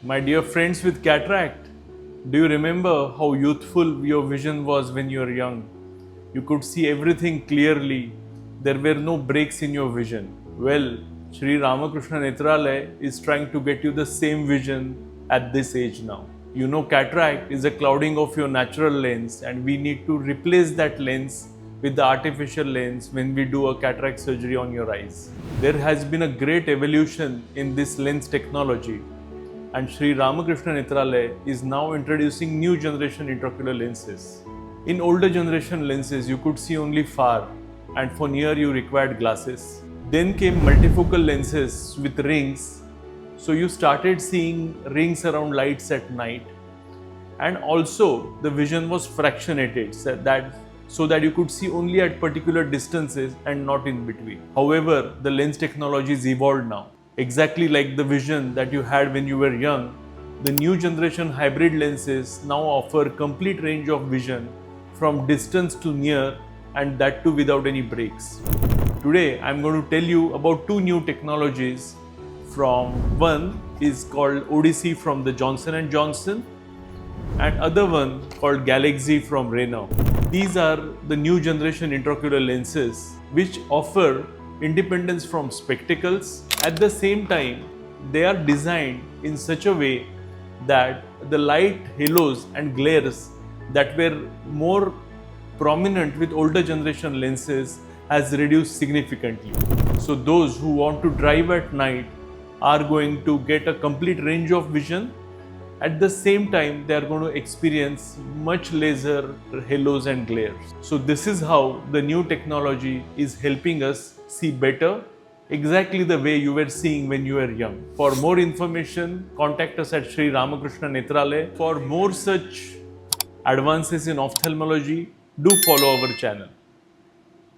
My dear friends with cataract, do you remember how youthful your vision was when you were young? You could see everything clearly. There were no breaks in your vision. Well, Shree Ram Krishna Netralaya is trying to get you the same vision at this age now. You know, cataract is a clouding of your natural lens, and we need to replace that lens with the artificial lens when we do a cataract surgery on your eyes. There has been a great evolution in this lens technology, and Shree Ram Krishna Netralaya is now introducing new generation intraocular lenses. In older generation lenses, you could see only far, and for near you required glasses. Then came multifocal lenses with rings, so you started seeing rings around lights at night, and also the vision was fractionated so that you could see only at particular distances and not in between. However, the lens technology is evolved now. Exactly like the vision that you had when you were young, the new generation hybrid lenses now offer complete range of vision from distance to near, and that too without any breaks. Today I am going to tell you about two new technologies. One is called Odyssey from the Johnson & Johnson, and other one called Galaxy from Raynaud. These are the new generation intraocular lenses which offer independence from spectacles. At the same time, they are designed in such a way that the light halos and glares that were more prominent with older generation lenses has reduced significantly. So those who want to drive at night are going to get a complete range of vision. At the same time, they are going to experience much lesser halos and glares. So this is how the new technology is helping us see better, exactly the way you were seeing when you were young. For more information, contact us at Shree Ram Krishna Netralaya. For more such advances in ophthalmology, do follow our channel.